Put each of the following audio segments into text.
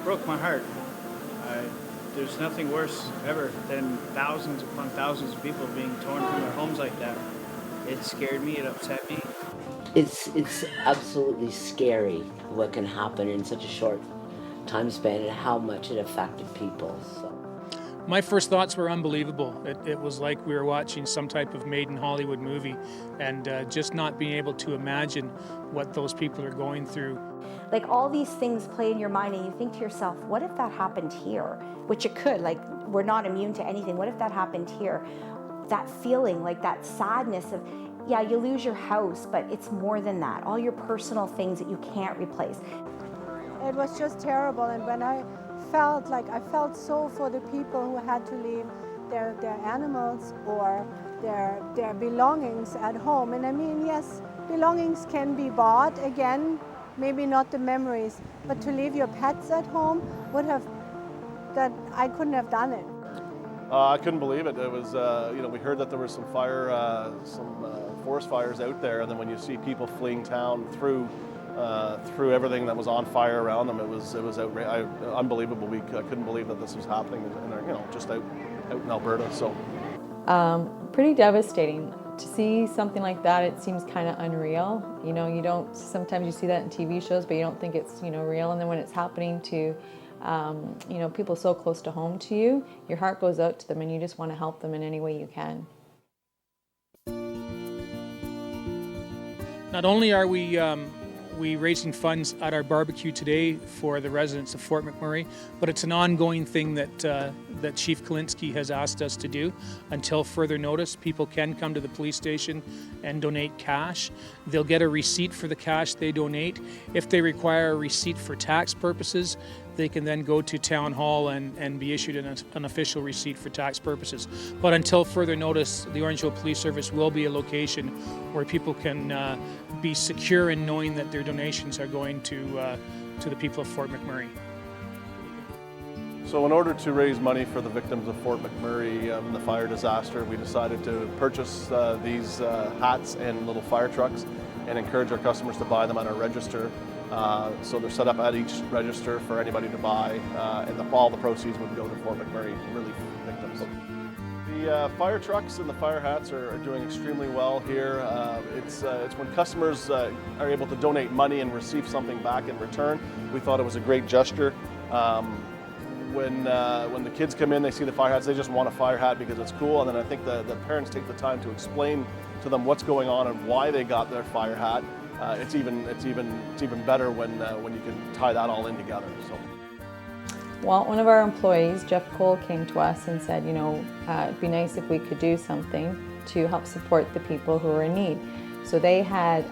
Broke my heart. There's nothing worse ever than thousands upon thousands of people being torn from their homes like that. It scared me, it upset me. It's absolutely scary what can happen in such a short time span and how much it affected people. So. My first thoughts were unbelievable. It was like we were watching some type of made in Hollywood movie, and just not being able to imagine what those people are going through. Like, all these things play in your mind and you think to yourself, what if that happened here? Which it could, like, we're not immune to anything. What if that happened here? That feeling, like that sadness of, yeah, you lose your house, but it's more than that. All your personal things that you can't replace. It was just terrible, and when I felt so for the people who had to leave their animals or their belongings at home. And I mean, yes, belongings can be bought again, maybe not the memories, but to leave your pets at home I couldn't have done it. I couldn't believe it. It was, we heard that there was some forest fires out there, and then when you see people fleeing town through everything that was on fire around them, it was unbelievable. I couldn't believe that this was happening, just out in Alberta. So, pretty devastating. To see something like that, it seems kind of unreal. Sometimes you see that in TV shows, but you don't think it's, real. And then when it's happening to, people so close to home to you, your heart goes out to them and you just want to help them in any way you can. Not only are we raising funds at our barbecue today for the residents of Fort McMurray, but it's an ongoing thing that Chief Kalinske has asked us to do. Until further notice, people can come to the police station and donate cash. They'll get a receipt for the cash they donate. If they require a receipt for tax purposes, they can then go to Town Hall and be issued an official receipt for tax purposes. But until further notice, the Orangeville Police Service will be a location where people can be secure in knowing that their donations are going to the people of Fort McMurray. So in order to raise money for the victims of Fort McMurray in the fire disaster, we decided to purchase these hats and little fire trucks and encourage our customers to buy them at our register. So they're set up at each register for anybody to buy, and all the proceeds would go to Fort McMurray Relief victims. The fire trucks and the fire hats are doing extremely well here. It's when customers are able to donate money and receive something back in return. We thought it was a great gesture. When the kids come in, they see the fire hats, they just want a fire hat because it's cool, and then I think the parents take the time to explain to them what's going on and why they got their fire hat. It's even better when you can tie that all in together. So. Well, one of our employees, Jeff Cole, came to us and said, it'd be nice if we could do something to help support the people who are in need. So they had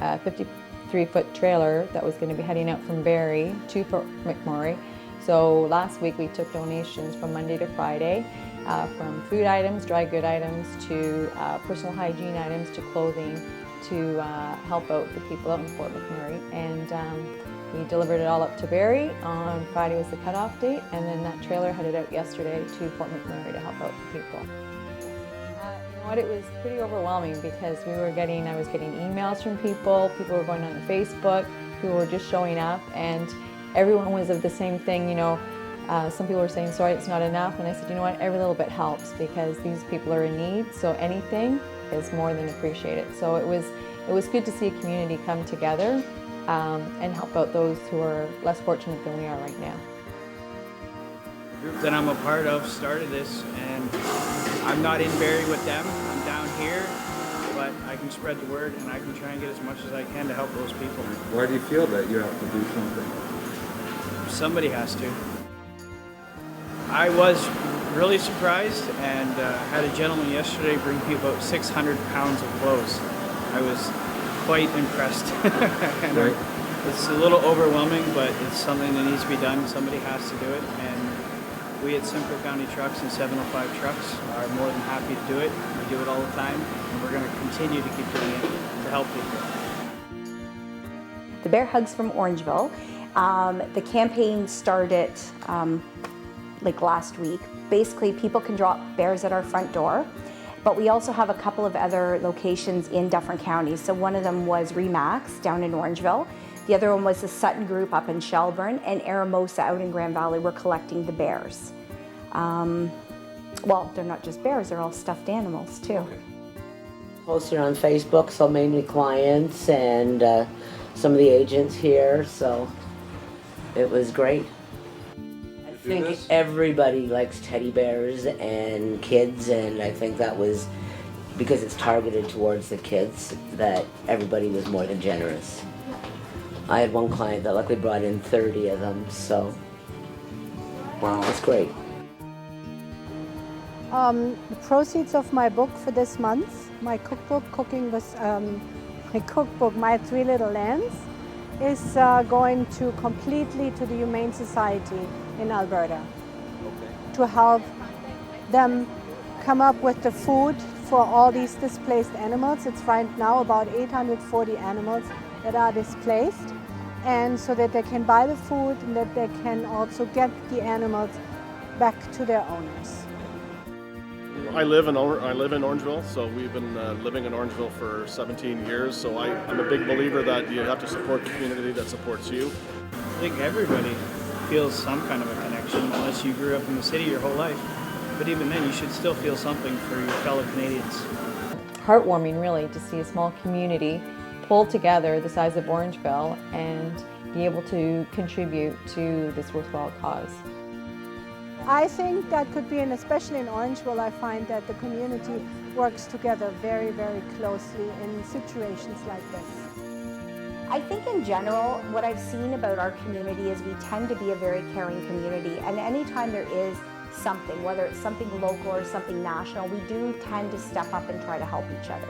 a 53-foot trailer that was going to be heading out from Barrie to Fort McMurray. So last week we took donations from Monday to Friday, from food items, dry good items, to personal hygiene items, to clothing, to help out the people out in Fort McMurray. And we delivered it all up to Barrie. On Friday was the cutoff date, and then that trailer headed out yesterday to Fort McMurray to help out the people. It was pretty overwhelming because I was getting emails from people were going on Facebook, people were just showing up, and everyone was of the same thing. Some people were saying, sorry, it's not enough, and I said, you know what, every little bit helps because these people are in need, so anything is more than appreciated. So it was good to see a community come together and help out those who are less fortunate than we are right now. The group that I'm a part of started this, and I'm not in Barrie with them. I'm down here, but I can spread the word and I can try and get as much as I can to help those people. Why do you feel that you have to do something? Somebody has to. I was really surprised and had a gentleman yesterday bring me about 600 pounds of clothes. I was quite impressed. And right. It's a little overwhelming, but it's something that needs to be done. Somebody has to do it, and we at Simcoe County Trucks and 705 Trucks are more than happy to do it. We do it all the time, and we're going to continue to keep doing it to help people. The Bear Hugs from Orangeville. The campaign started last week. Basically, people can drop bears at our front door, But we also have a couple of other locations in Dufferin County. So one of them was Remax down in Orangeville. The other one was the Sutton Group up in Shelburne, and Aramosa out in Grand Valley. We're collecting the bears. Well, they're not just bears, they're all stuffed animals too. Posted on Facebook, so mainly clients and some of the agents here, so it was great. I think everybody likes teddy bears and kids, and I think that was because it's targeted towards the kids that everybody was more than generous. I had one client that luckily brought in 30 of them, so wow, it's great. The proceeds of my book for this month, my cookbook, my cookbook, My Three Little Lambs, is going to completely to the Humane Society in Alberta to help them come up with the food for all these displaced animals. It's right now about 840 animals that are displaced, and so that they can buy the food and that they can also get the animals back to their owners. I live in Orangeville, so we've been living in Orangeville for 17 years, so I'm a big believer that you have to support the community that supports you. I think everybody feels some kind of a connection, unless you grew up in the city your whole life. But even then, you should still feel something for your fellow Canadians. Heartwarming, really, to see a small community pull together the size of Orangeville and be able to contribute to this worthwhile cause. I think that could be, and especially in Orangeville, I find that the community works together very, very closely in situations like this. I think in general, what I've seen about our community is we tend to be a very caring community, and anytime there is something, whether it's something local or something national, we do tend to step up and try to help each other.